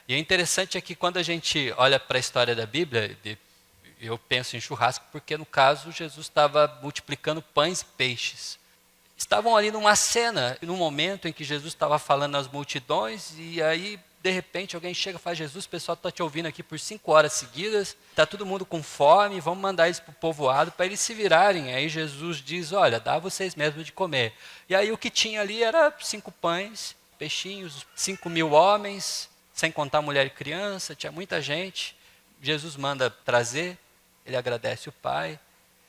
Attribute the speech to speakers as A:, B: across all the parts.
A: E o interessante é que quando a gente olha para a história da Bíblia, eu penso em churrasco porque, no caso, Jesus estava multiplicando pães e peixes. Estavam ali numa cena, num momento em que Jesus estava falando às multidões, e aí, de repente, alguém chega e fala: Jesus, o pessoal está te ouvindo aqui por 5 horas seguidas, está todo mundo com fome, vamos mandar eles para o povoado para eles se virarem. Aí Jesus diz: olha, dá vocês mesmos de comer. E aí o que tinha ali era 5 pães, peixinhos, 5.000 homens, sem contar mulher e criança, tinha muita gente. Jesus manda trazer, ele agradece o Pai,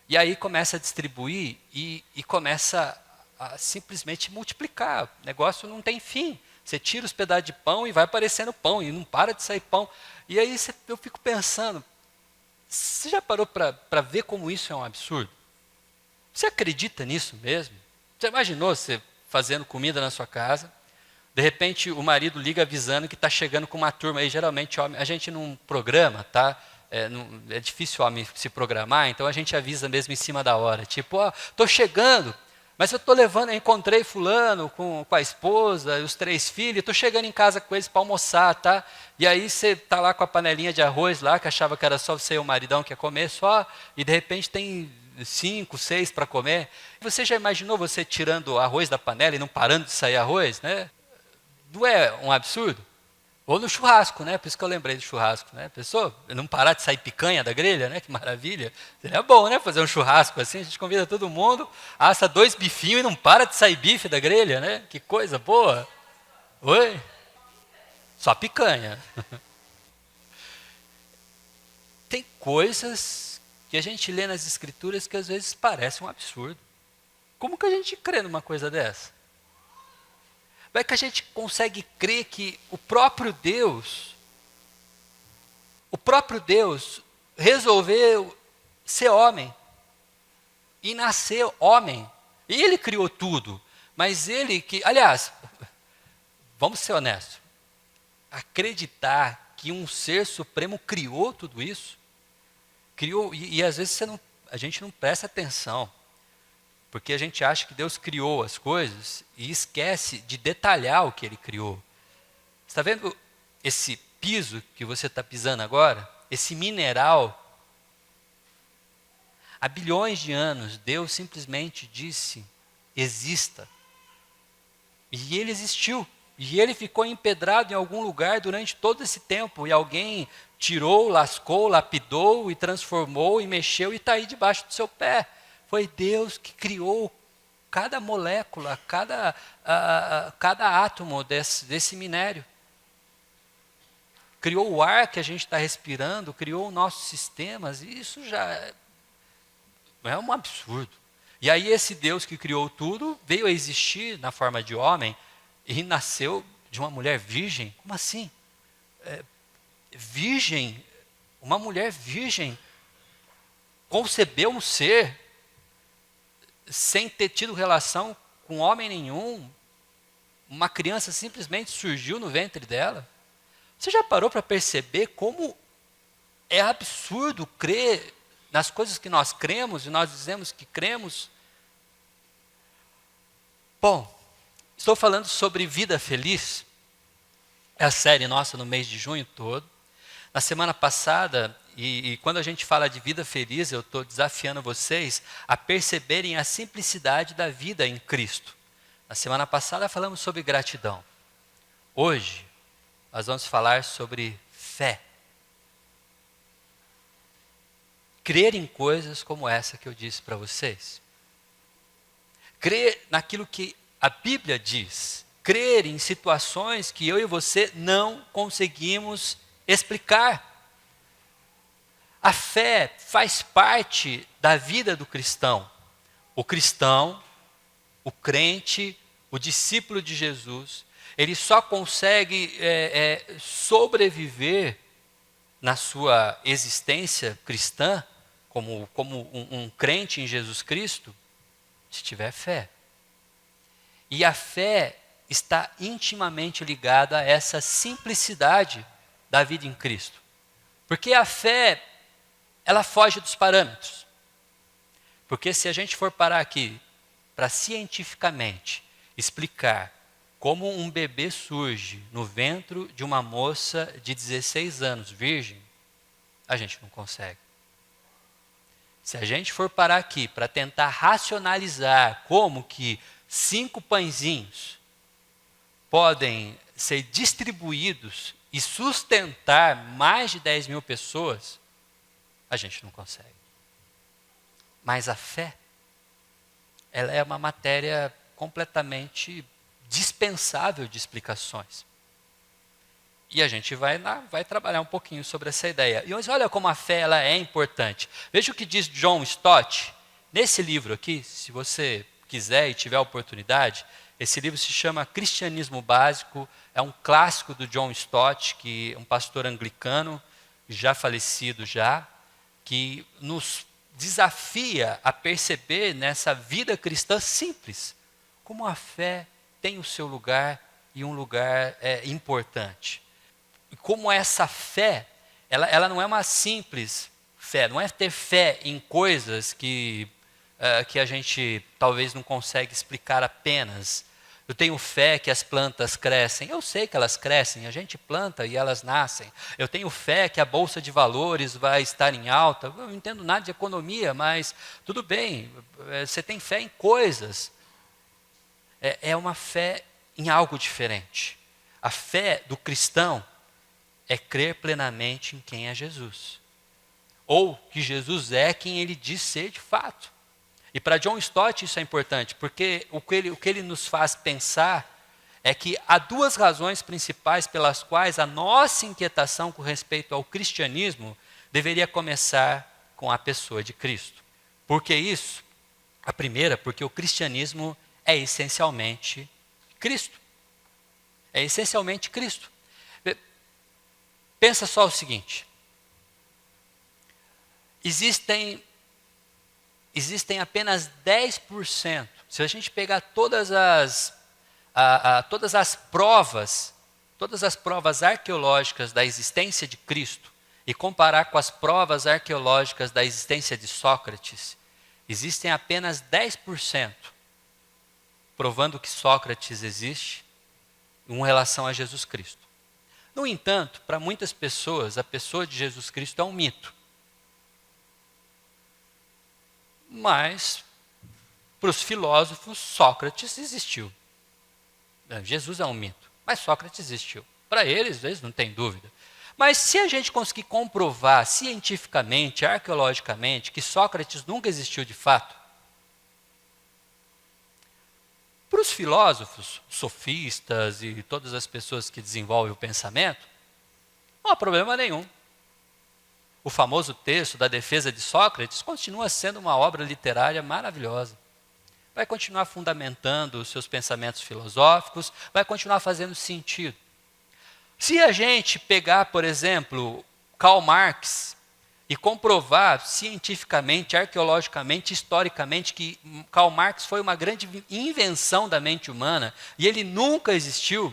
A: e aí começa a distribuir e começa a simplesmente multiplicar. O negócio não tem fim. Você tira os pedaços de pão e vai aparecendo pão, e não para de sair pão. E aí eu fico pensando, você já parou para ver como isso é um absurdo? Você acredita nisso mesmo? Você imaginou você fazendo comida na sua casa, de repente o marido liga avisando que está chegando com uma turma, aí geralmente homem, a gente não programa, tá? É difícil o homem se programar, então a gente avisa mesmo em cima da hora, tipo, ó, estou chegando, mas eu estou levando, eu encontrei fulano com a esposa, os 3 filhos, estou chegando em casa com eles para almoçar, tá? E aí você está lá com a panelinha de arroz lá, que achava que era só você e o maridão que ia comer só, e de repente tem 5, 6 para comer. Você já imaginou você tirando o arroz da panela e não parando de sair arroz, né? Não é um absurdo? Ou no churrasco, né? Por isso que eu lembrei do churrasco, né? Pensou? Não parar de sair picanha da grelha, né? Que maravilha. Seria bom, né? Fazer um churrasco assim, a gente convida todo mundo, assa 2 bifinhos e não para de sair bife da grelha, né? Que coisa boa. Oi? Só picanha. Tem coisas que a gente lê nas escrituras que às vezes parecem um absurdo. Como que a gente crê numa coisa dessa? Vai que a gente consegue crer que o próprio Deus resolveu ser homem e nascer homem. E ele criou tudo, mas ele que, aliás, vamos ser honestos, acreditar que um ser supremo criou tudo isso, criou, e às vezes a gente não presta atenção, porque a gente acha que Deus criou as coisas e esquece de detalhar o que ele criou. Está vendo esse piso que você está pisando agora? Esse mineral? Há bilhões de anos, Deus simplesmente disse: exista. E ele existiu. E ele ficou empedrado em algum lugar durante todo esse tempo. E alguém tirou, lascou, lapidou e transformou e mexeu e está aí debaixo do seu pé. Foi Deus que criou cada molécula, cada átomo desse minério. Criou o ar que a gente está respirando, criou nossos sistemas, e isso já é um absurdo. E aí esse Deus que criou tudo veio a existir na forma de homem e nasceu de uma mulher virgem. Como assim? Virgem, uma mulher virgem concebeu um ser sem ter tido relação com homem nenhum. Uma criança simplesmente surgiu no ventre dela. Você já parou para perceber como é absurdo crer nas coisas que nós cremos e nós dizemos que cremos? Bom, estou falando sobre vida feliz, é a série nossa no mês de junho todo. Na semana passada, e quando a gente fala de vida feliz, eu estou desafiando vocês a perceberem a simplicidade da vida em Cristo. Na semana passada falamos sobre gratidão. Hoje, nós vamos falar sobre fé. Crer em coisas como essa que eu disse para vocês. Crer naquilo que a Bíblia diz. Crer em situações que eu e você não conseguimos explicar. A fé faz parte da vida do cristão. O cristão, o crente, o discípulo de Jesus, ele só consegue sobreviver na sua existência cristã, como um crente em Jesus Cristo, se tiver fé. E a fé está intimamente ligada a essa simplicidade da vida em Cristo. Porque a fé, ela foge dos parâmetros. Porque se a gente for parar aqui para cientificamente explicar Como um bebê surge no ventre de uma moça de 16 anos, virgem, a gente não consegue. Se a gente for parar aqui para tentar racionalizar como que 5 pãezinhos podem ser distribuídos e sustentar mais de 10 mil pessoas, a gente não consegue. Mas a fé, ela é uma matéria completamente dispensável de explicações. E a gente vai trabalhar um pouquinho sobre essa ideia. E olha como a fé ela é importante. Veja o que diz John Stott. Nesse livro aqui, se você quiser e tiver a oportunidade, esse livro se chama Cristianismo Básico. É um clássico do John Stott, que é um pastor anglicano, já falecido já, que nos desafia a perceber nessa vida cristã simples, como a fé tem o seu lugar e um lugar importante. E como essa fé, ela não é uma simples fé, não é ter fé em coisas que a gente talvez não consegue explicar apenas. Eu tenho fé que as plantas crescem. Eu sei que elas crescem, a gente planta e elas nascem. Eu tenho fé que a bolsa de valores vai estar em alta. Eu não entendo nada de economia, mas tudo bem. Você tem fé em coisas. É uma fé em algo diferente. A fé do cristão é crer plenamente em quem é Jesus. Ou que Jesus é quem ele diz ser de fato. E para John Stott isso é importante, porque o que ele nos faz pensar é que há 2 razões principais pelas quais a nossa inquietação com respeito ao cristianismo deveria começar com a pessoa de Cristo. Por que isso? A primeira, porque o cristianismo é essencialmente Cristo. É essencialmente Cristo. Pensa só o seguinte. Existem apenas 10%. Se a gente pegar todas as provas arqueológicas da existência de Cristo e comparar com as provas arqueológicas da existência de Sócrates, existem apenas 10% provando que Sócrates existe em relação a Jesus Cristo. No entanto, para muitas pessoas, a pessoa de Jesus Cristo é um mito. Mas, para os filósofos, Sócrates existiu. Jesus é um mito, mas Sócrates existiu. Para eles não tem dúvida. Mas se a gente conseguir comprovar cientificamente, arqueologicamente, que Sócrates nunca existiu de fato, para os filósofos, sofistas e todas as pessoas que desenvolvem o pensamento, não há problema nenhum. O famoso texto da defesa de Sócrates continua sendo uma obra literária maravilhosa. Vai continuar fundamentando os seus pensamentos filosóficos, vai continuar fazendo sentido. Se a gente pegar, por exemplo, Karl Marx e comprovar cientificamente, arqueologicamente, historicamente que Karl Marx foi uma grande invenção da mente humana e ele nunca existiu,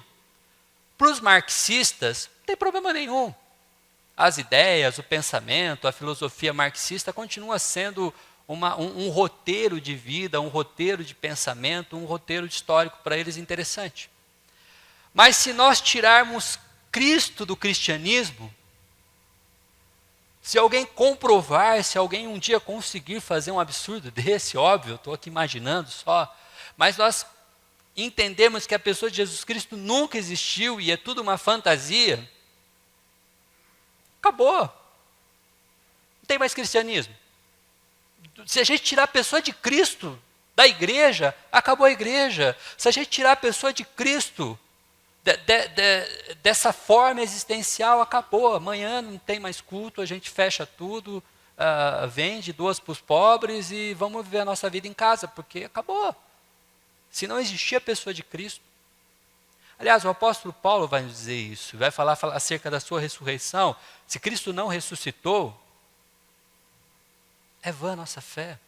A: para os marxistas não tem problema nenhum. As ideias, o pensamento, a filosofia marxista continua sendo um roteiro de vida, um roteiro de pensamento, um roteiro histórico para eles interessante. Mas se nós tirarmos Cristo do cristianismo, se alguém comprovar, se alguém um dia conseguir fazer um absurdo desse, óbvio, estou aqui imaginando só, mas nós entendemos que a pessoa de Jesus Cristo nunca existiu e é tudo uma fantasia, acabou. Não tem mais cristianismo. Se a gente tirar a pessoa de Cristo da igreja, acabou a igreja. Se a gente tirar a pessoa de Cristo dessa forma existencial, acabou. Amanhã não tem mais culto, a gente fecha tudo, vende 2 para os pobres e vamos viver a nossa vida em casa, porque acabou. Se não existia a pessoa de Cristo. Aliás, o apóstolo Paulo vai nos dizer isso, vai falar acerca da sua ressurreição. Se Cristo não ressuscitou, é vã a nossa fé.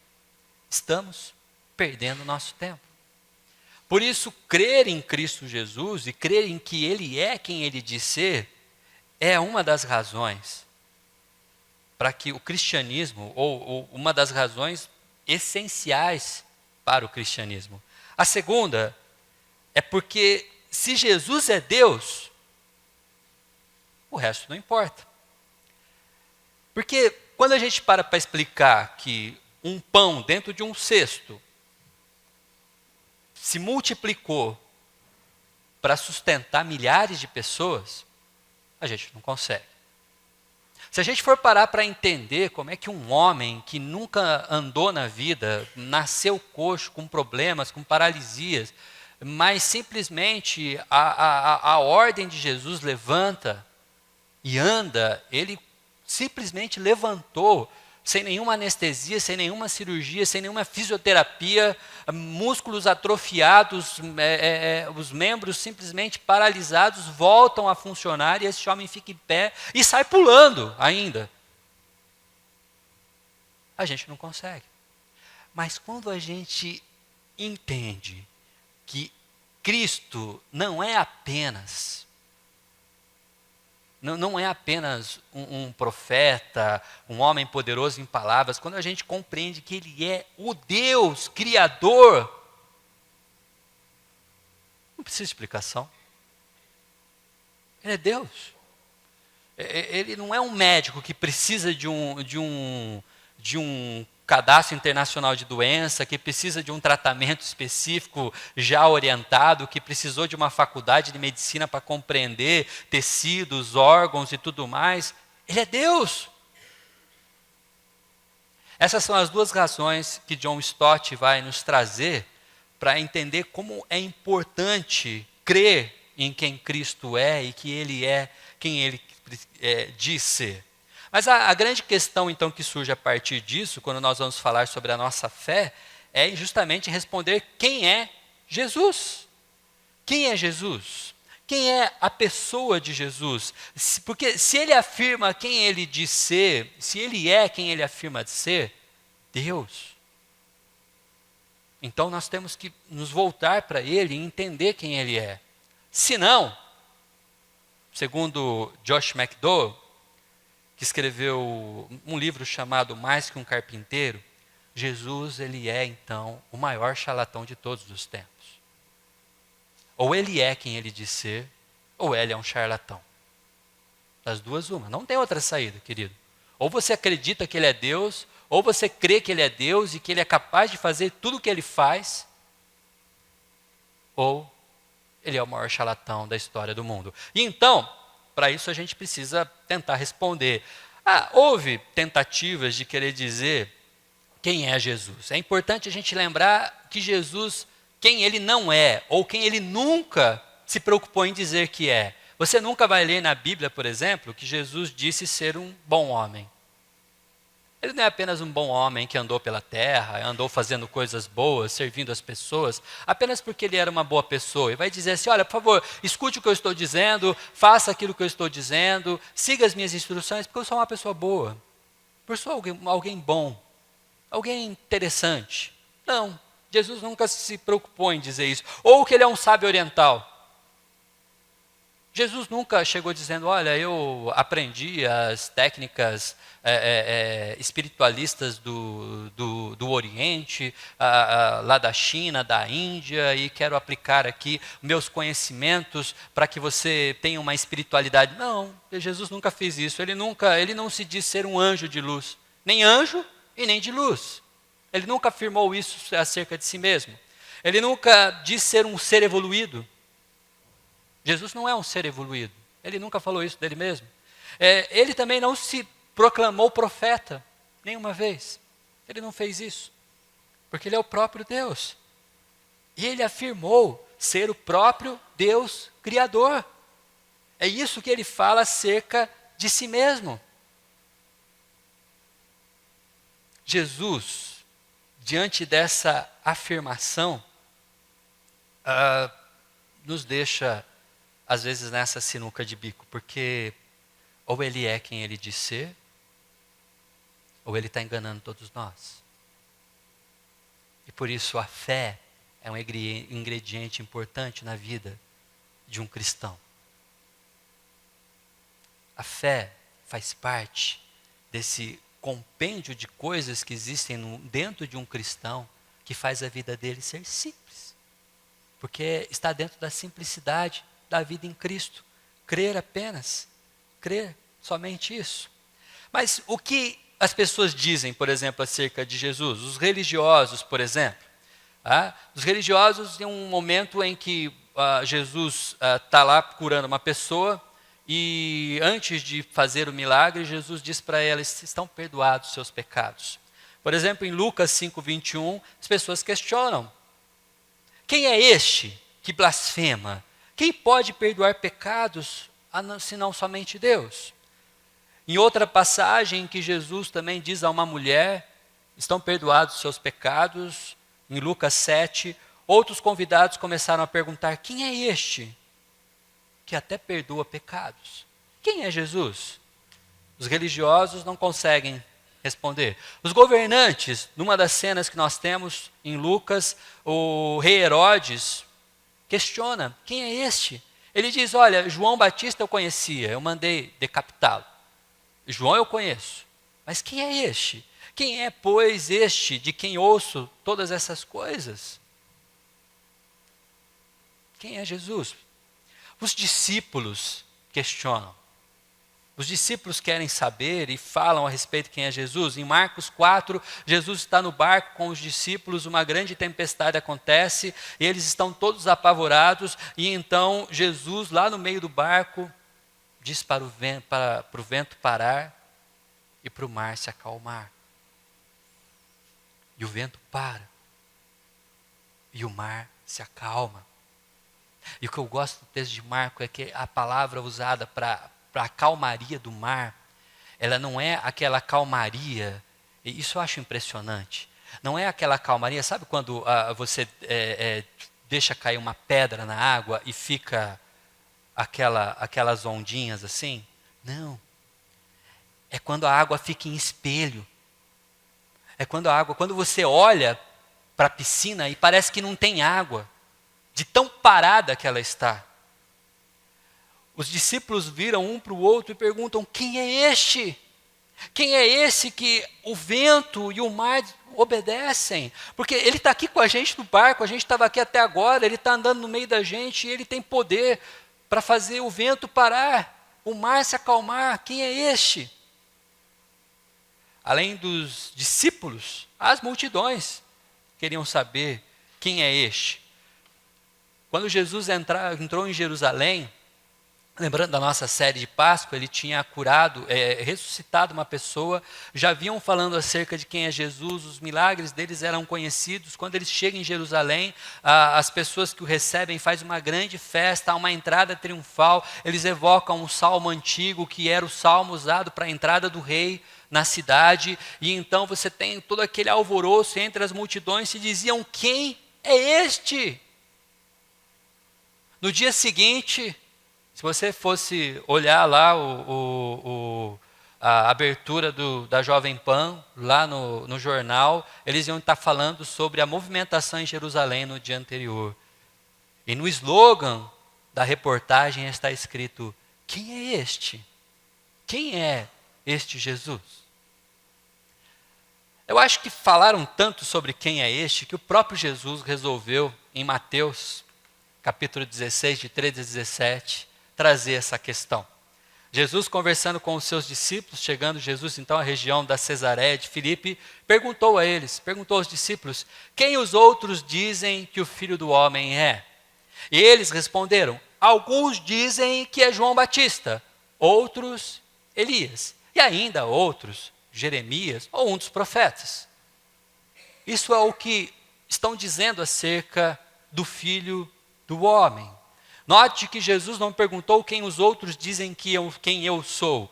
A: Estamos perdendo nosso tempo. Por isso, crer em Cristo Jesus e crer em que Ele é quem Ele diz ser, é uma das razões para que o cristianismo, ou uma das razões essenciais para o cristianismo. A segunda é porque se Jesus é Deus, o resto não importa. Porque quando a gente para explicar que um pão dentro de um cesto se multiplicou para sustentar milhares de pessoas, a gente não consegue. Se a gente for parar para entender como é que um homem que nunca andou na vida, nasceu coxo, com problemas, com paralisias, mas simplesmente a ordem de Jesus levanta e anda, ele simplesmente levantou, sem nenhuma anestesia, sem nenhuma cirurgia, sem nenhuma fisioterapia, músculos atrofiados, os membros simplesmente paralisados, voltam a funcionar e esse homem fica em pé e sai pulando ainda. A gente não consegue. Mas quando a gente entende que Cristo não é apenas um profeta, um homem poderoso em palavras, quando a gente compreende que Ele é o Deus Criador, não precisa de explicação. Ele é Deus. Ele não é um médico que precisa de um cadastro internacional de doença, que precisa de um tratamento específico já orientado, que precisou de uma faculdade de medicina para compreender tecidos, órgãos e tudo mais. Ele é Deus. Essas são as duas razões que John Stott vai nos trazer para entender como é importante crer em quem Cristo é e que Ele é quem Ele diz ser. Mas a grande questão, então, que surge a partir disso, quando nós vamos falar sobre a nossa fé, é justamente responder quem é Jesus. Quem é Jesus? Quem é a pessoa de Jesus? Porque se ele afirma quem ele diz ser, se ele é quem ele afirma de ser, Deus, então nós temos que nos voltar para ele e entender quem ele é. Se não, segundo Josh McDowell, que escreveu um livro chamado Mais que um Carpinteiro, Jesus, ele é, então, o maior charlatão de todos os tempos. Ou ele é quem ele diz ser, ou ele é um charlatão. Das duas, uma. Não tem outra saída, querido. Ou você acredita que ele é Deus, ou você crê que ele é Deus e que ele é capaz de fazer tudo o que ele faz, ou ele é o maior charlatão da história do mundo. E então, para isso a gente precisa tentar responder. Houve tentativas de querer dizer quem é Jesus. É importante a gente lembrar que Jesus, quem ele não é, ou quem ele nunca se preocupou em dizer que é. Você nunca vai ler na Bíblia, por exemplo, que Jesus disse ser um bom homem. Ele não é apenas um bom homem que andou pela terra, andou fazendo coisas boas, servindo as pessoas, apenas porque ele era uma boa pessoa. E vai dizer assim, olha, por favor, escute o que eu estou dizendo, faça aquilo que eu estou dizendo, siga as minhas instruções, porque eu sou uma pessoa boa. Porque eu sou alguém bom, alguém interessante. Não, Jesus nunca se preocupou em dizer isso. Ou que ele é um sábio oriental. Jesus nunca chegou dizendo, olha, eu aprendi as técnicas espiritualistas do Oriente, lá da China, da Índia, e quero aplicar aqui meus conhecimentos para que você tenha uma espiritualidade. Não, Jesus nunca fez isso. Ele não se diz ser um anjo de luz, nem anjo e nem de luz. Ele nunca afirmou isso acerca de si mesmo. Ele nunca disse ser um ser evoluído. Jesus não é um ser evoluído. Ele nunca falou isso dele mesmo. Ele também não se proclamou profeta nenhuma vez. Ele não fez isso. Porque ele é o próprio Deus. E ele afirmou ser o próprio Deus Criador. É isso que ele fala acerca de si mesmo. Jesus, diante dessa afirmação, nos deixa às vezes nessa sinuca de bico, porque ou ele é quem ele diz ser, ou ele está enganando todos nós. E por isso a fé é um ingrediente importante na vida de um cristão. A fé faz parte desse compêndio de coisas que existem dentro de um cristão que faz a vida dele ser simples. porque está dentro da simplicidade da vida em Cristo. Crer apenas, crer, somente isso. Mas o que as pessoas dizem, por exemplo, acerca de Jesus? Os religiosos, por exemplo. Os religiosos têm um momento em que Jesus está lá curando uma pessoa e antes de fazer o milagre, Jesus diz para elas, estão perdoados os seus pecados. Por exemplo, em Lucas 5:21, as pessoas questionam, quem é este que blasfema? Quem pode perdoar pecados, senão somente Deus? Em outra passagem em que Jesus também diz a uma mulher, estão perdoados os seus pecados, em Lucas 7, outros convidados começaram a perguntar, quem é este que até perdoa pecados? Quem é Jesus? Os religiosos não conseguem responder. Os governantes, numa das cenas que nós temos em Lucas, o rei Herodes questiona, quem é este? Ele diz, olha, João Batista eu conhecia, eu mandei decapitá-lo. João eu conheço, mas quem é este? Quem é, pois, este de quem ouço todas essas coisas? Quem é Jesus? Os discípulos questionam. Os discípulos querem saber e falam a respeito de quem é Jesus. Em Marcos 4, Jesus está no barco com os discípulos, uma grande tempestade acontece, e eles estão todos apavorados, e então Jesus, lá no meio do barco, diz para o vento parar e para o mar se acalmar. E o vento para, e o mar se acalma. E o que eu gosto do texto de Marcos é que a palavra usada para a calmaria do mar, ela não é aquela calmaria, e isso eu acho impressionante, não é aquela calmaria, sabe quando você deixa cair uma pedra na água e fica aquelas ondinhas assim? Não, é quando a água fica em espelho, é quando você olha para a piscina e parece que não tem água, de tão parada que ela está. Os discípulos viram um para o outro e perguntam, quem é este? Quem é esse que o vento e o mar obedecem? Porque ele está aqui com a gente no barco, a gente estava aqui até agora, ele está andando no meio da gente e ele tem poder para fazer o vento parar, o mar se acalmar. Quem é este? Além dos discípulos, as multidões queriam saber quem é este. Quando Jesus entrou em Jerusalém, lembrando da nossa série de Páscoa, ele tinha curado, ressuscitado uma pessoa, já vinham falando acerca de quem é Jesus, os milagres deles eram conhecidos. Quando eles chegam em Jerusalém, as pessoas que o recebem fazem uma grande festa, há uma entrada triunfal, eles evocam um salmo antigo, que era o salmo usado para a entrada do rei na cidade, e então você tem todo aquele alvoroço entre as multidões, se diziam, quem é este? No dia seguinte, se você fosse olhar lá a abertura da Jovem Pan, lá no jornal, eles iam estar falando sobre a movimentação em Jerusalém no dia anterior. E no slogan da reportagem está escrito, quem é este? Quem é este Jesus? Eu acho que falaram tanto sobre quem é este, que o próprio Jesus resolveu, em Mateus, capítulo 16, de 13 a 17, trazer essa questão. Jesus conversando com os seus discípulos, chegando Jesus então à região da Cesareia de Filipe, perguntou aos discípulos, quem os outros dizem que o Filho do Homem é? E eles responderam, alguns dizem que é João Batista, outros Elias, e ainda outros Jeremias ou um dos profetas. Isso é o que estão dizendo acerca do Filho do Homem. Note que Jesus não perguntou quem os outros dizem quem eu sou.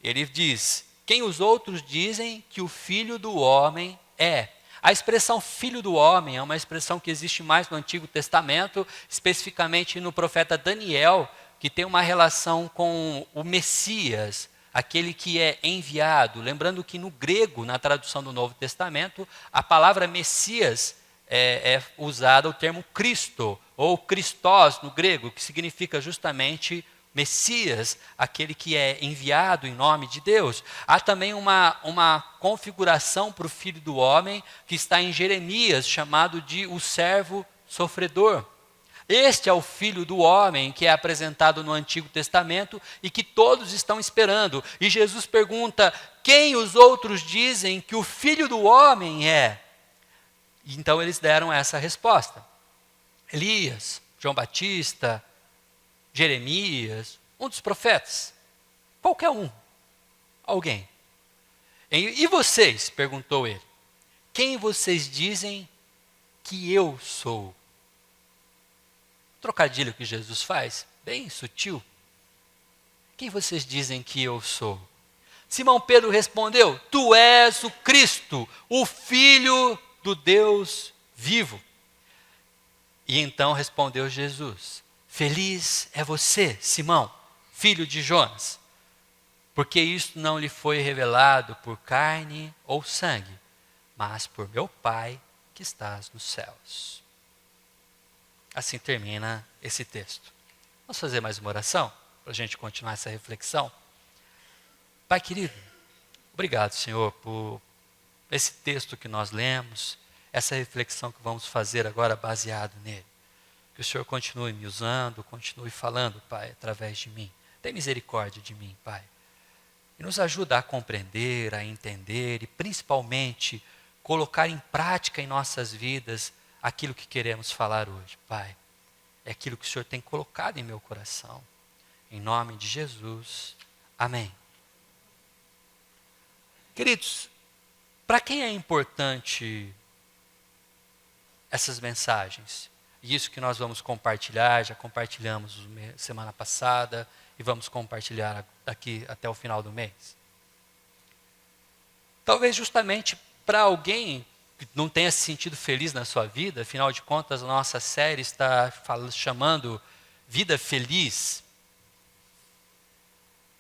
A: Ele diz, quem os outros dizem que o Filho do Homem é. A expressão Filho do Homem é uma expressão que existe mais no Antigo Testamento, especificamente no profeta Daniel, que tem uma relação com o Messias, aquele que é enviado. Lembrando que no grego, na tradução do Novo Testamento, a palavra Messias é usada o termo Cristo, ou Christos no grego, que significa justamente Messias, aquele que é enviado em nome de Deus. Há também uma configuração para o Filho do Homem, que está em Jeremias, chamado de o servo sofredor. Este é o Filho do Homem que é apresentado no Antigo Testamento e que todos estão esperando. E Jesus pergunta: quem os outros dizem que o Filho do Homem é? Então eles deram essa resposta: Elias, João Batista, Jeremias, um dos profetas. Qualquer um. Alguém. E vocês? Perguntou ele. Quem vocês dizem que eu sou? Trocadilho que Jesus faz, bem sutil. Quem vocês dizem que eu sou? Simão Pedro respondeu: tu és o Cristo, o Filho do Deus vivo. E então respondeu Jesus: feliz é você, Simão, filho de Jonas, porque isto não lhe foi revelado por carne ou sangue, mas por meu Pai que estás nos céus. Assim termina esse texto. Vamos fazer mais uma oração para a gente continuar essa reflexão? Pai querido, obrigado, Senhor, por esse texto que nós lemos, essa reflexão que vamos fazer agora baseado nele. Que o Senhor continue me usando, continue falando, Pai, através de mim. Tem misericórdia de mim, Pai. E nos ajuda a compreender, a entender e principalmente colocar em prática em nossas vidas aquilo que queremos falar hoje, Pai. É aquilo que o Senhor tem colocado em meu coração. Em nome de Jesus. Amém. Queridos, para quem é importante essas mensagens? E isso que nós vamos compartilhar, já compartilhamos semana passada e vamos compartilhar aqui até o final do mês. Talvez justamente para alguém que não tenha se sentido feliz na sua vida, afinal de contas a nossa série está chamando Vida Feliz.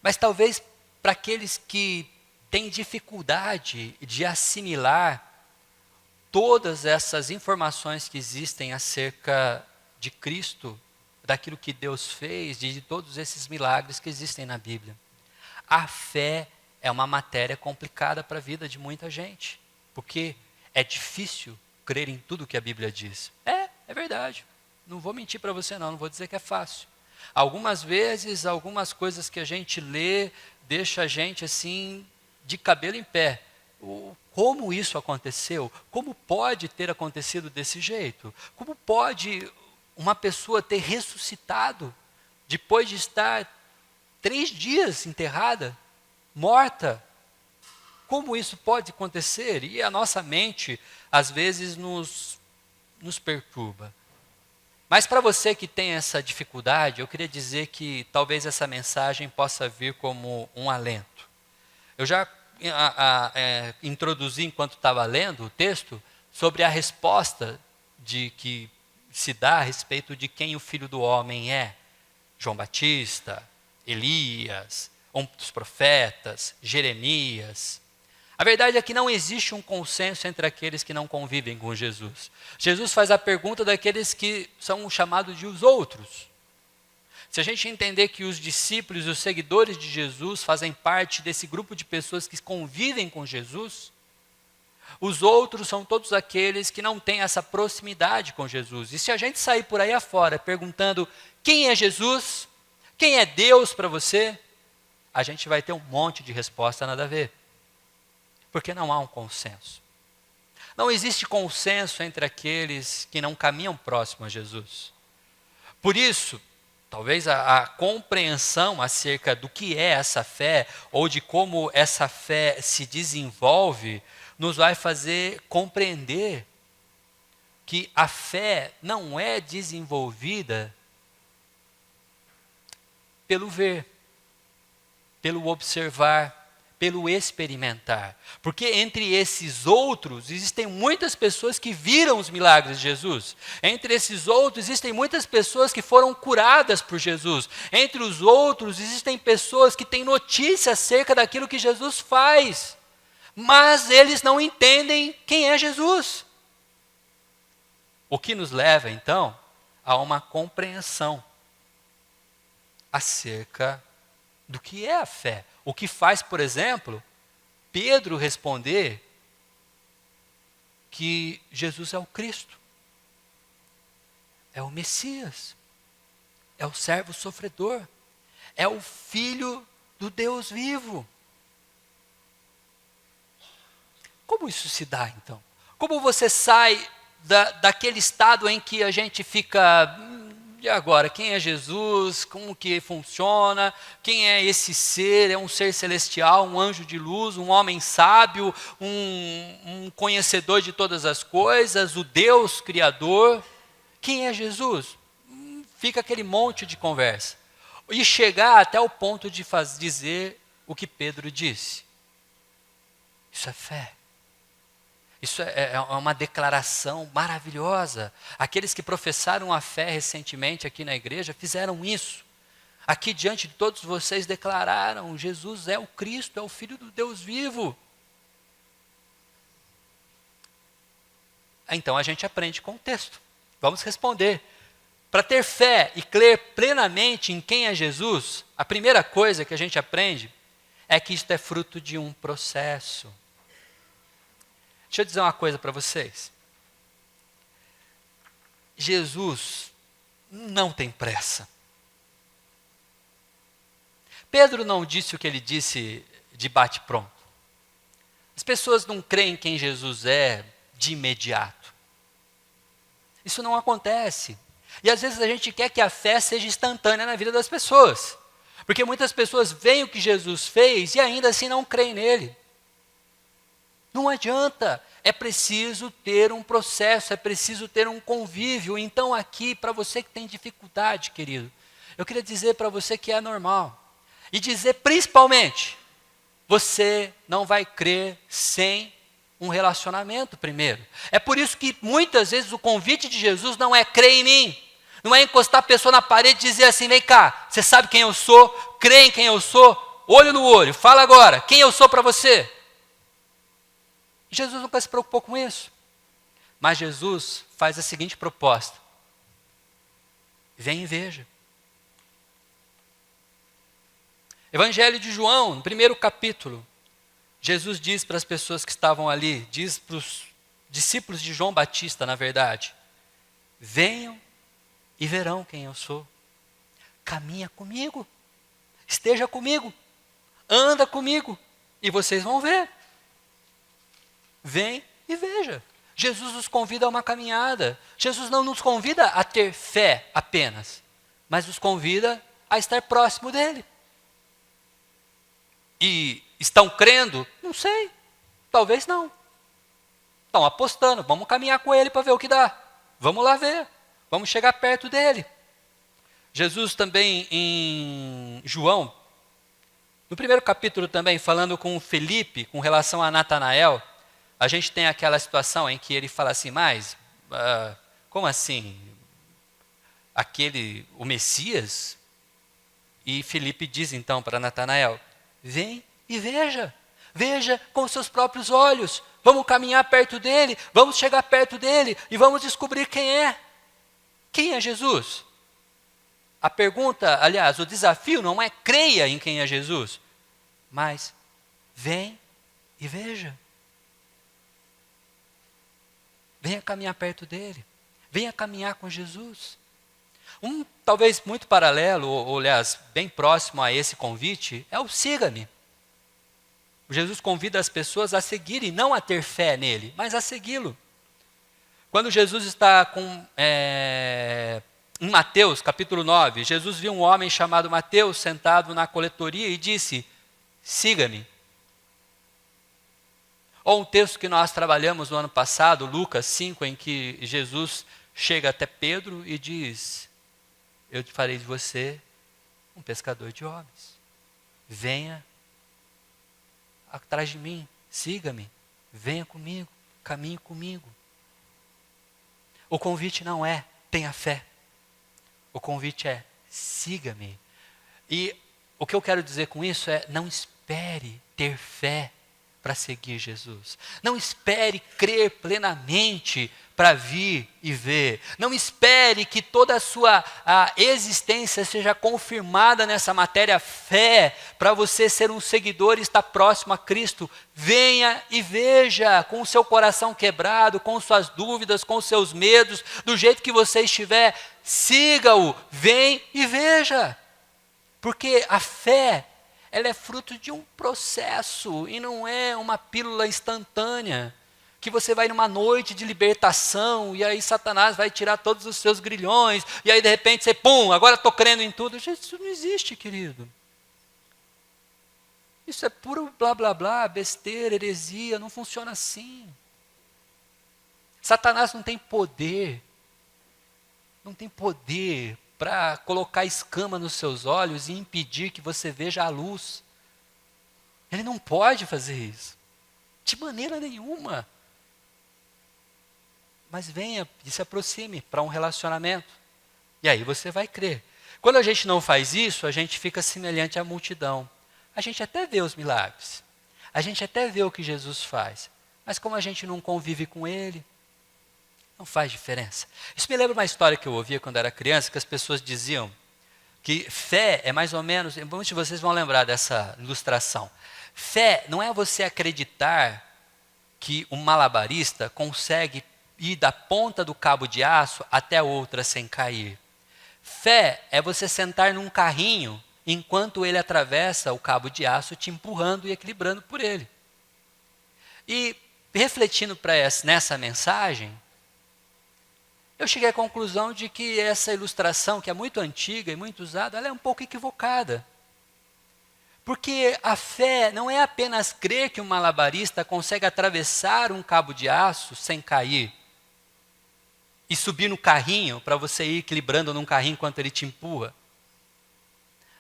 A: Mas talvez para aqueles que têm dificuldade de assimilar todas essas informações que existem acerca de Cristo, daquilo que Deus fez, de todos esses milagres que existem na Bíblia. A fé é uma matéria complicada para a vida de muita gente, porque é difícil crer em tudo que a Bíblia diz. É verdade. Não vou mentir para você não vou dizer que é fácil. Algumas vezes, algumas coisas que a gente lê, deixa a gente assim, de cabelo em pé. Como isso aconteceu? Como pode ter acontecido desse jeito? Como pode uma pessoa ter ressuscitado depois de estar 3 dias enterrada, morta? Como isso pode acontecer? E a nossa mente, às vezes, nos perturba. Mas para você que tem essa dificuldade, eu queria dizer que talvez essa mensagem possa vir como um alento. Eu já introduzi, enquanto estava lendo o texto, sobre a resposta que se dá a respeito de quem o Filho do Homem é. João Batista, Elias, um dos profetas, Jeremias. A verdade é que não existe um consenso entre aqueles que não convivem com Jesus. Jesus faz a pergunta daqueles que são chamados de os outros. Se a gente entender que os discípulos e os seguidores de Jesus fazem parte desse grupo de pessoas que convivem com Jesus, os outros são todos aqueles que não têm essa proximidade com Jesus. E se a gente sair por aí afora perguntando quem é Jesus, quem é Deus para você, a gente vai ter um monte de resposta nada a ver. Porque não há um consenso. Não existe consenso entre aqueles que não caminham próximo a Jesus. Por isso, talvez a compreensão acerca do que é essa fé, ou de como essa fé se desenvolve, nos vai fazer compreender que a fé não é desenvolvida pelo ver, pelo observar, pelo experimentar. Porque entre esses outros, existem muitas pessoas que viram os milagres de Jesus. Entre esses outros, existem muitas pessoas que foram curadas por Jesus. Entre os outros, existem pessoas que têm notícia acerca daquilo que Jesus faz. Mas eles não entendem quem é Jesus. O que nos leva, então, a uma compreensão acerca do que é a fé. O que faz, por exemplo, Pedro responder que Jesus é o Cristo. é o Messias, é o servo sofredor, é o Filho do Deus vivo. Como isso se dá, então? Como você sai daquele estado em que a gente fica, e agora, quem é Jesus? Como que funciona? Quem é esse ser? É um ser celestial, um anjo de luz, um homem sábio, um conhecedor de todas as coisas, o Deus Criador. Quem é Jesus? Fica aquele monte de conversa. E chegar até o ponto de dizer o que Pedro disse. Isso é fé. Isso é uma declaração maravilhosa. Aqueles que professaram a fé recentemente aqui na igreja fizeram isso. Aqui diante de todos vocês declararam: Jesus é o Cristo, é o Filho do Deus vivo. Então a gente aprende com o texto. Vamos responder. Para ter fé e crer plenamente em quem é Jesus, a primeira coisa que a gente aprende é que isto é fruto de um processo. Deixa eu dizer uma coisa para vocês. Jesus não tem pressa. Pedro não disse o que ele disse de bate-pronto. As pessoas não creem quem Jesus é de imediato. Isso não acontece. E às vezes a gente quer que a fé seja instantânea na vida das pessoas. Porque muitas pessoas veem o que Jesus fez e ainda assim não creem nele. Não adianta, é preciso ter um processo, é preciso ter um convívio. Então aqui, para você que tem dificuldade, querido, eu queria dizer para você que é normal. E dizer principalmente, você não vai crer sem um relacionamento primeiro. É por isso que muitas vezes o convite de Jesus não é crer em mim. Não é encostar a pessoa na parede e dizer assim: vem cá, você sabe quem eu sou, crê em quem eu sou, olho no olho, fala agora, quem eu sou para você. Jesus nunca se preocupou com isso. Mas Jesus faz a seguinte proposta: vem e veja. Evangelho de João, no primeiro capítulo, Jesus diz para as pessoas que estavam ali, diz para os discípulos de João Batista, na verdade: venham e verão quem eu sou. Caminha comigo, esteja comigo, anda comigo, e vocês vão ver. Vem e veja. Jesus nos convida a uma caminhada. Jesus não nos convida a ter fé apenas, mas nos convida a estar próximo dele. E estão crendo? Não sei, talvez não. Estão apostando, vamos caminhar com ele para ver o que dá. Vamos lá ver, vamos chegar perto dele. Jesus também em João, no primeiro capítulo também, falando com Felipe, com relação a Natanael, a gente tem aquela situação em que ele fala assim: mas, como assim? O Messias? E Felipe diz então para Natanael: vem e veja. Veja com seus próprios olhos. Vamos caminhar perto dele, vamos chegar perto dele e vamos descobrir quem é. Quem é Jesus? A pergunta, aliás, o desafio não é creia em quem é Jesus, mas vem e veja. Venha caminhar perto dele. Venha caminhar com Jesus. Talvez muito paralelo, ou aliás, bem próximo a esse convite, é o siga-me. Jesus convida as pessoas a seguirem, não a ter fé nele, mas a segui-lo. Quando Jesus está em Mateus, capítulo 9, Jesus viu um homem chamado Mateus sentado na coletoria e disse: siga-me. Ou um texto que nós trabalhamos no ano passado, Lucas 5, em que Jesus chega até Pedro e diz: eu te farei de você um pescador de homens. Venha atrás de mim, siga-me, venha comigo, caminhe comigo. O convite não é tenha fé. O convite é siga-me. E o que eu quero dizer com isso é: não espere ter fé para seguir Jesus. Não espere crer plenamente para vir e ver. Não espere que toda a existência seja confirmada nessa matéria fé, para você ser um seguidor e estar próximo a Cristo. Venha e veja, com o seu coração quebrado, com suas dúvidas, com os seus medos, do jeito que você estiver, siga-o, vem e veja. Porque a fé, ela é fruto de um processo e não é uma pílula instantânea, que você vai numa noite de libertação e aí Satanás vai tirar todos os seus grilhões e aí de repente você, pum, agora estou crendo em tudo. Gente, isso não existe, querido. Isso é puro blá blá blá, besteira, heresia, não funciona assim. Satanás não tem poder para colocar escama nos seus olhos e impedir que você veja a luz. Ele não pode fazer isso, de maneira nenhuma. Mas venha e se aproxime para um relacionamento. E aí você vai crer. Quando a gente não faz isso, a gente fica semelhante à multidão. A gente até vê os milagres. A gente até vê o que Jesus faz. Mas como a gente não convive com Ele, não faz diferença. Isso me lembra uma história que eu ouvia quando era criança, que as pessoas diziam que fé é mais ou menos, muitos de vocês vão lembrar dessa ilustração. Fé não é você acreditar que um malabarista consegue ir da ponta do cabo de aço até a outra sem cair. Fé é você sentar num carrinho enquanto ele atravessa o cabo de aço, te empurrando e equilibrando por ele. E refletindo nessa mensagem, eu cheguei à conclusão de que essa ilustração, que é muito antiga e muito usada, ela é um pouco equivocada. Porque a fé não é apenas crer que um malabarista consegue atravessar um cabo de aço sem cair e subir no carrinho para você ir equilibrando num carrinho enquanto ele te empurra.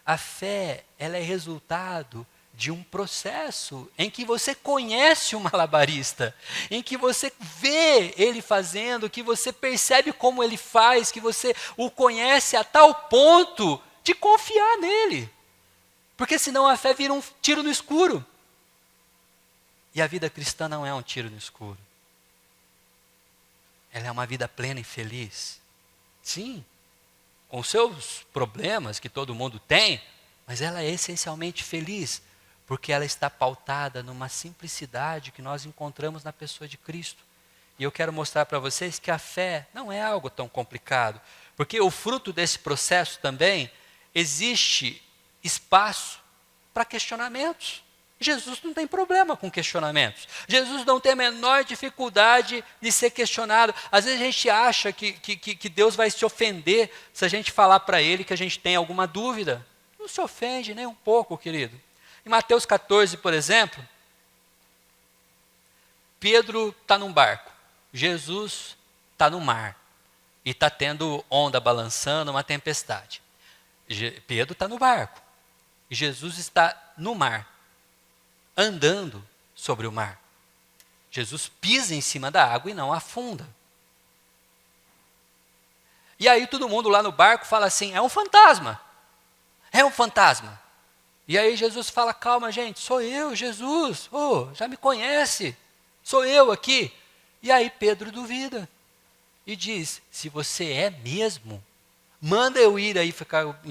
A: A fé, ela é resultado de um processo em que você conhece o malabarista, em que você vê ele fazendo, que você percebe como ele faz, que você o conhece a tal ponto de confiar nele. Porque senão a fé vira um tiro no escuro. E a vida cristã não é um tiro no escuro. Ela é uma vida plena e feliz. Sim, com seus problemas que todo mundo tem, mas ela é essencialmente feliz, porque ela está pautada numa simplicidade que nós encontramos na pessoa de Cristo. E eu quero mostrar para vocês que a fé não é algo tão complicado, porque o fruto desse processo também existe espaço para questionamentos. Jesus não tem problema com questionamentos. Jesus não tem a menor dificuldade de ser questionado. Às vezes a gente acha que Deus vai se ofender se a gente falar para Ele que a gente tem alguma dúvida. Não se ofende nem um pouco, querido. Em Mateus 14, por exemplo, Pedro está num barco, Jesus está no mar e está tendo onda balançando, uma tempestade. Pedro está no barco e Jesus está no mar, andando sobre o mar. Jesus pisa em cima da água e não afunda. E aí todo mundo lá no barco fala assim, é um fantasma. É um fantasma. E aí Jesus fala, calma gente, sou eu, Jesus. Oh, já me conhece. Sou eu aqui. E aí Pedro duvida. E diz, se você é mesmo, manda eu ir aí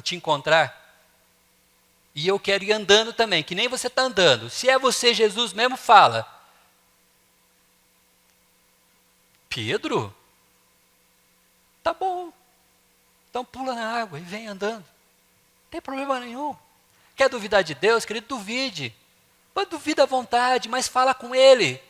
A: te encontrar. E eu quero ir andando também, que nem você está andando. Se é você, Jesus mesmo, fala. Pedro? Tá bom. Então pula na água e vem andando. Não tem problema nenhum. Quer duvidar de Deus, querido? Duvide. Mas duvida à vontade, mas fala com Ele.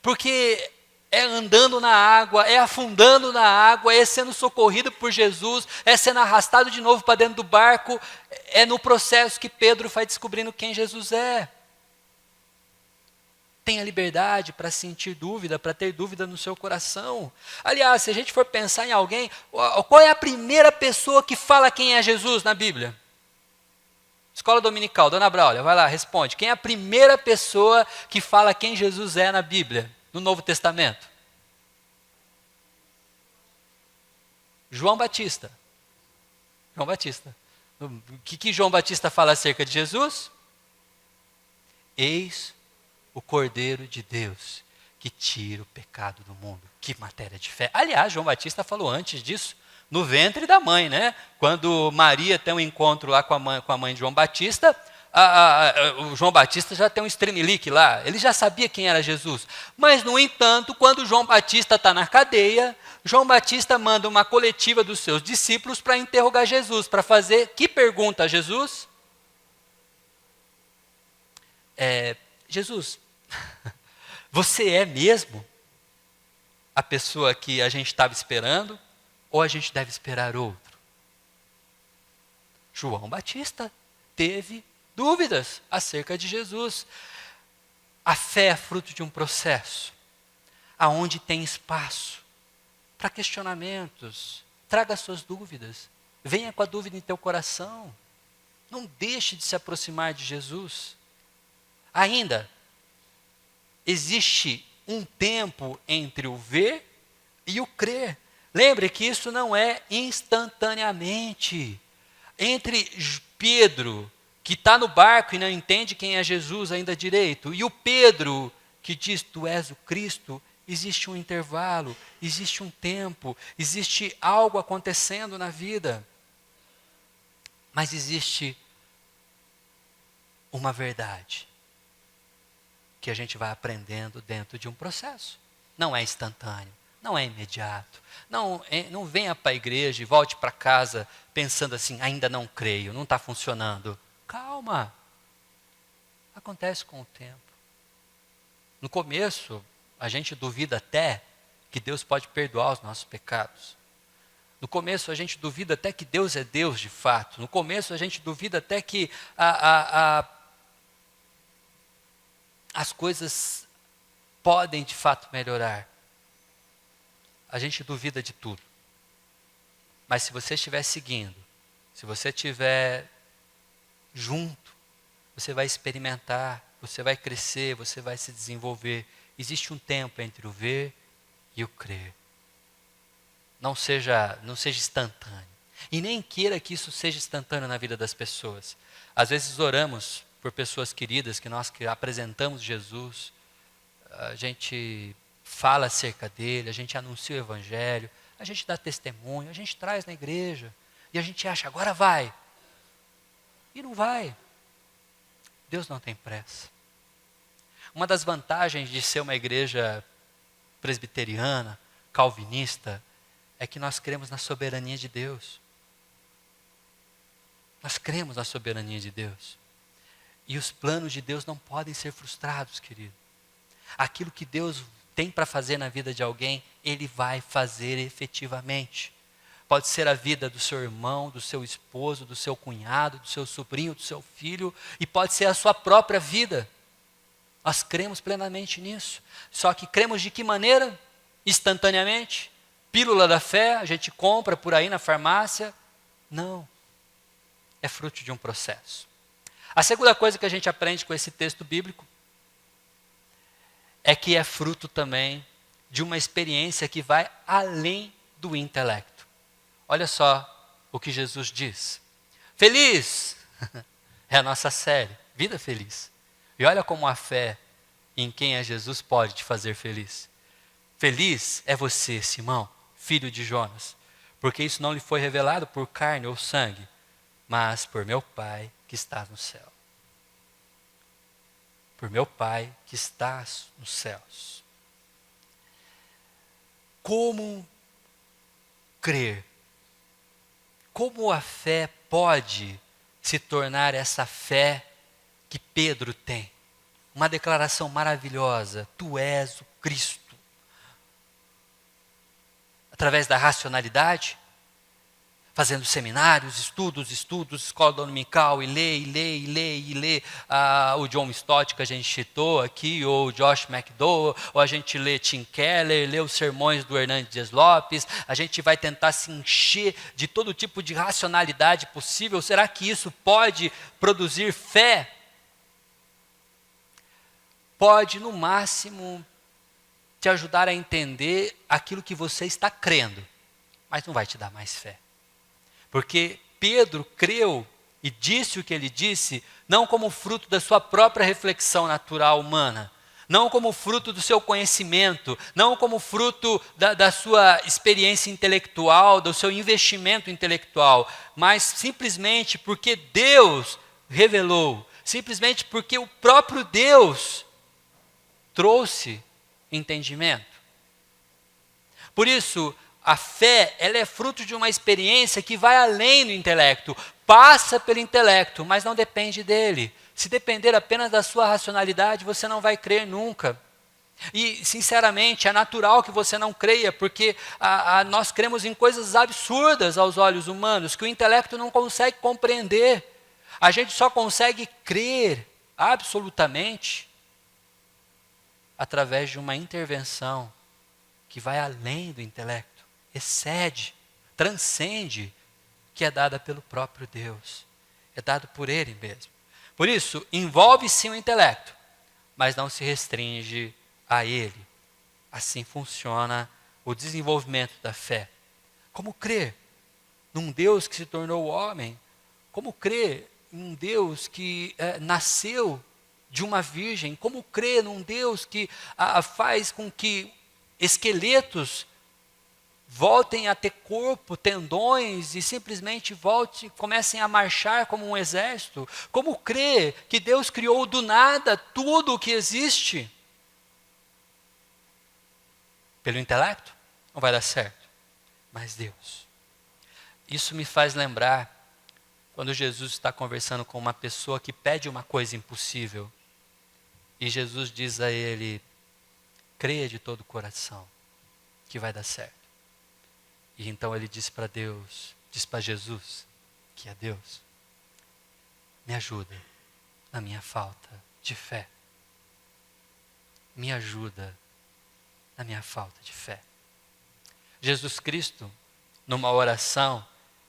A: Porque é andando na água, é afundando na água, é sendo socorrido por Jesus, é sendo arrastado de novo para dentro do barco, é no processo que Pedro vai descobrindo quem Jesus é. Tenha liberdade para sentir dúvida, para ter dúvida no seu coração. Aliás, se a gente for pensar em alguém, qual é a primeira pessoa que fala quem é Jesus na Bíblia? Escola Dominical, Dona Braulio, vai lá, responde. Quem é a primeira pessoa que fala quem Jesus é na Bíblia, no Novo Testamento? João Batista. João Batista. O que João Batista fala acerca de Jesus? Eis o Cordeiro de Deus, que que tira o pecado do mundo. Que matéria de fé. Aliás, João Batista falou antes disso, no ventre da mãe, né? Quando Maria tem um encontro lá com a mãe de João Batista, o João Batista já tem um estremelique lá, ele já sabia quem era Jesus. Mas, no entanto, quando João Batista está na cadeia, João Batista manda uma coletiva dos seus discípulos para interrogar Jesus, para fazer que pergunta a Jesus? Jesus, você é mesmo a pessoa que a gente estava esperando, ou a gente deve esperar outro? João Batista teve dúvidas acerca de Jesus. A fé é fruto de um processo, aonde tem espaço para questionamentos. Traga suas dúvidas, venha com a dúvida em teu coração. Não deixe de se aproximar de Jesus. Ainda, existe um tempo entre o ver e o crer. Lembre que isso não é instantaneamente. Entre Pedro, que está no barco e não entende quem é Jesus ainda direito, e o Pedro, que diz, tu és o Cristo, existe um intervalo, existe um tempo, existe algo acontecendo na vida. Mas existe uma verdade que a gente vai aprendendo dentro de um processo. Não é instantâneo, não é imediato. Não venha para a igreja e volte para casa pensando assim, ainda não creio, não está funcionando. Calma. Acontece com o tempo. No começo, a gente duvida até que Deus pode perdoar os nossos pecados. No começo, a gente duvida até que Deus é Deus de fato. No começo, a gente duvida até que as coisas podem de fato melhorar. A gente duvida de tudo. Mas se você estiver seguindo, se você estiver junto, você vai experimentar, você vai crescer, você vai se desenvolver. Existe um tempo entre o ver e o crer. Não seja instantâneo. E nem queira que isso seja instantâneo na vida das pessoas. Às vezes oramos por pessoas queridas que nós apresentamos Jesus, a gente fala acerca dele, a gente anuncia o evangelho, a gente dá testemunho, a gente traz na igreja, e a gente acha, agora vai. E não vai. Deus não tem pressa. Uma das vantagens de ser uma igreja presbiteriana, calvinista, é que nós cremos na soberania de Deus. Nós cremos na soberania de Deus. E os planos de Deus não podem ser frustrados, querido. Aquilo que Deus tem para fazer na vida de alguém, Ele vai fazer efetivamente. Pode ser a vida do seu irmão, do seu esposo, do seu cunhado, do seu sobrinho, do seu filho, e pode ser a sua própria vida. Nós cremos plenamente nisso. Só que cremos de que maneira? Instantaneamente? Pílula da fé, a gente compra por aí na farmácia? Não. É fruto de um processo. A segunda coisa que a gente aprende com esse texto bíblico é que é fruto também de uma experiência que vai além do intelecto. Olha só o que Jesus diz. Feliz é a nossa série, Vida Feliz. E olha como a fé em quem é Jesus pode te fazer feliz. Feliz é você, Simão, filho de Jonas, porque isso não lhe foi revelado por carne ou sangue, mas por meu Pai que está no céu. Por meu Pai que está nos céus. Como crer? Como a fé pode se tornar essa fé que Pedro tem? Uma declaração maravilhosa: tu és o Cristo. Através da racionalidade, fazendo seminários, estudos, escola dominical, e lê. O John Stott que a gente citou aqui, ou o Josh McDowell, ou a gente lê Tim Keller, lê os sermões do Hernandes Dias Lopes, a gente vai tentar se encher de todo tipo de racionalidade possível. Será que isso pode produzir fé? Pode, no máximo, te ajudar a entender aquilo que você está crendo, mas não vai te dar mais fé. Porque Pedro creu e disse o que ele disse, não como fruto da sua própria reflexão natural humana, não como fruto do seu conhecimento, não como fruto da sua experiência intelectual, do seu investimento intelectual, mas simplesmente porque Deus revelou, simplesmente porque o próprio Deus trouxe entendimento. Por isso, a fé, ela é fruto de uma experiência que vai além do intelecto, passa pelo intelecto, mas não depende dele. Se depender apenas da sua racionalidade, você não vai crer nunca. E, sinceramente, é natural que você não creia, porque nós cremos em coisas absurdas aos olhos humanos, que o intelecto não consegue compreender. A gente só consegue crer absolutamente através de uma intervenção que vai além do intelecto, excede, transcende, que é dada pelo próprio Deus, é dado por Ele mesmo. Por isso, envolve sim o intelecto, mas não se restringe a ele. Assim funciona o desenvolvimento da fé. Como crer num Deus que se tornou homem? Como crer em um Deus que nasceu de uma virgem? Como crer num Deus que faz com que esqueletos voltem a ter corpo, tendões e simplesmente comecem a marchar como um exército? Como crer que Deus criou do nada tudo o que existe? Pelo intelecto? Não vai dar certo. Mas Deus. Isso me faz lembrar quando Jesus está conversando com uma pessoa que pede uma coisa impossível. E Jesus diz a ele: creia de todo o coração que vai dar certo. E então ele diz para Deus, diz para Jesus, que é Deus: me ajuda na minha falta de fé. Me ajuda na minha falta de fé. Jesus Cristo, numa oração,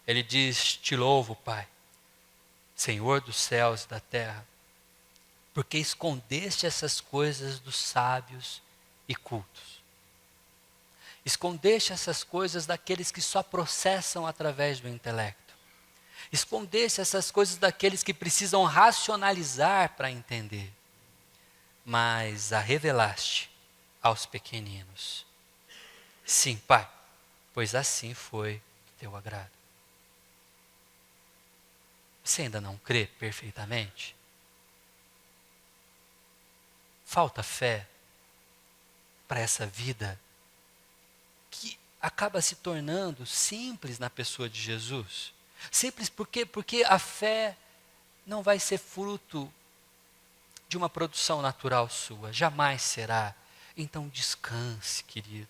A: ele diz: te louvo, Pai, Senhor dos céus e da terra, porque escondeste essas coisas dos sábios e cultos. Escondeste essas coisas daqueles que só processam através do intelecto. Escondeste essas coisas daqueles que precisam racionalizar para entender. Mas a revelaste aos pequeninos. Sim, Pai, pois assim foi do teu agrado. Você ainda não crê perfeitamente? Falta fé para essa vida que acaba se tornando simples na pessoa de Jesus. Simples porque a fé não vai ser fruto de uma produção natural sua, jamais será. Então descanse, querido.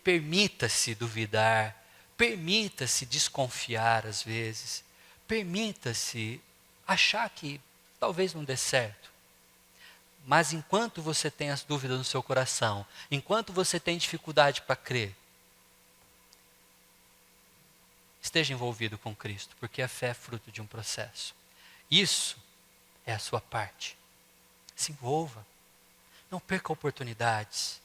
A: Permita-se duvidar, permita-se desconfiar às vezes, permita-se achar que talvez não dê certo. Mas enquanto você tem as dúvidas no seu coração, enquanto você tem dificuldade para crer, esteja envolvido com Cristo, porque a fé é fruto de um processo. Isso é a sua parte. Se envolva. Não perca oportunidades.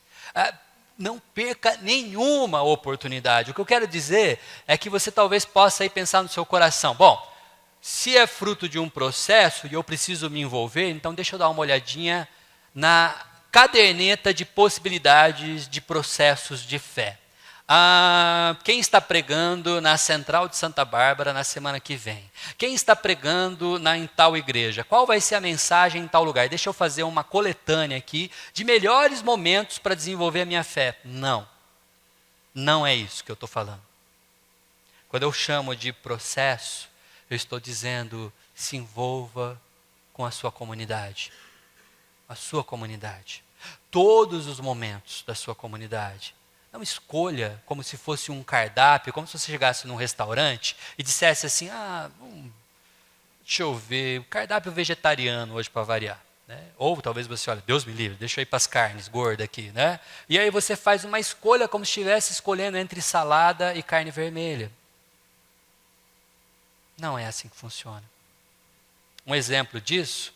A: Não perca nenhuma oportunidade. O que eu quero dizer é que você talvez possa aí pensar no seu coração: bom, se é fruto de um processo e eu preciso me envolver, então deixa eu dar uma olhadinha na caderneta de possibilidades de processos de fé. Quem está pregando na Central de Santa Bárbara na semana que vem? Quem está pregando em tal igreja? Qual vai ser a mensagem em tal lugar? Deixa eu fazer uma coletânea aqui de melhores momentos para desenvolver a minha fé. Não, não é isso que eu estou falando. Quando eu chamo de processo, eu estou dizendo: se envolva com a sua comunidade. A sua comunidade. Todos os momentos da sua comunidade. Não escolha como se fosse um cardápio, como se você chegasse num restaurante e dissesse assim: deixa eu ver, o cardápio vegetariano hoje para variar. Né? Ou talvez você olhe: Deus me livre, deixa eu ir para as carnes gordas aqui. Né? E aí você faz uma escolha como se estivesse escolhendo entre salada e carne vermelha. Não é assim que funciona. Um exemplo disso,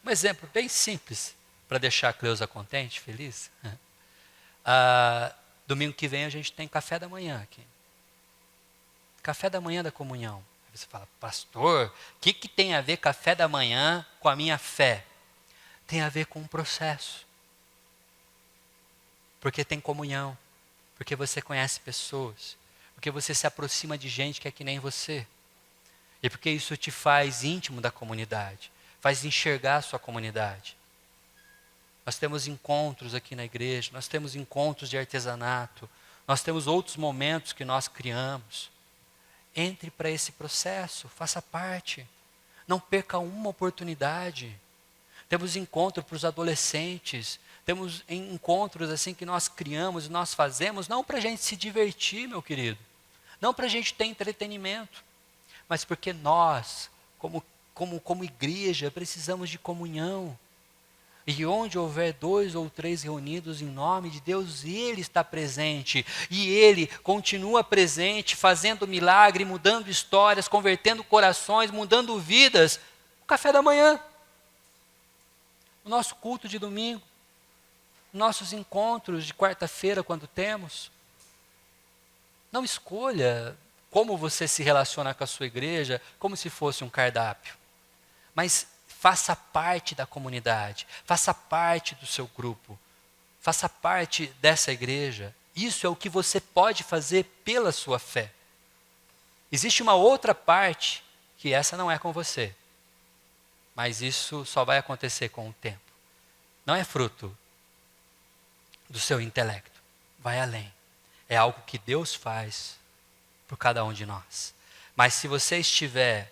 A: um exemplo bem simples, para deixar a Cleusa contente, feliz. Domingo que vem a gente tem café da manhã aqui. Café da manhã da comunhão. Aí você fala: pastor, o que tem a ver café da manhã com a minha fé? tem a ver com um processo. Porque tem comunhão, porque você conhece pessoas, porque você se aproxima de gente que é que nem você. E porque isso te faz íntimo da comunidade, faz enxergar a sua comunidade. Nós temos encontros aqui na igreja, nós temos encontros de artesanato, nós temos outros momentos que nós criamos. Entre para esse processo, faça parte. Não perca uma oportunidade. Temos encontro para os adolescentes, temos encontros assim que nós criamos e nós fazemos, não para a gente se divertir, meu querido, não para a gente ter entretenimento, mas porque nós, como igreja, precisamos de comunhão. E onde houver 2 ou 3 reunidos em nome de Deus, Ele está presente. E Ele continua presente, fazendo milagre, mudando histórias, convertendo corações, mudando vidas. O café da manhã, o nosso culto de domingo, nossos encontros de quarta-feira quando temos. Não escolha como você se relaciona com a sua igreja como se fosse um cardápio. Mas faça parte da comunidade, faça parte do seu grupo, faça parte dessa igreja. Isso é o que você pode fazer pela sua fé. Existe uma outra parte, que essa não é com você. Mas isso só vai acontecer com o tempo. Não é fruto do seu intelecto. Vai além. É algo que Deus faz por cada um de nós. Mas se você estiver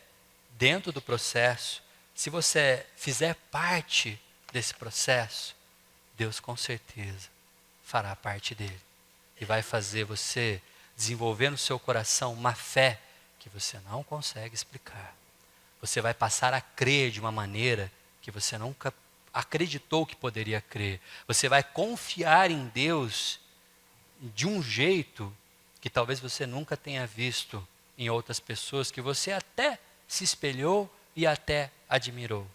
A: dentro do processo, se você fizer parte desse processo, Deus com certeza fará parte dele. E vai fazer você desenvolver no seu coração uma fé que você não consegue explicar. Você vai passar a crer de uma maneira que você nunca acreditou que poderia crer. Você vai confiar em Deus de um jeito que talvez você nunca tenha visto em outras pessoas, que você até se espelhou e até admirou.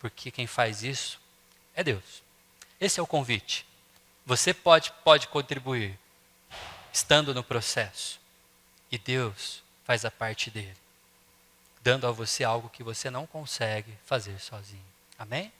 A: Porque quem faz isso é Deus. Esse é o convite. Você pode contribuir estando no processo. E Deus faz a parte dele, dando a você algo que você não consegue fazer sozinho. Amém?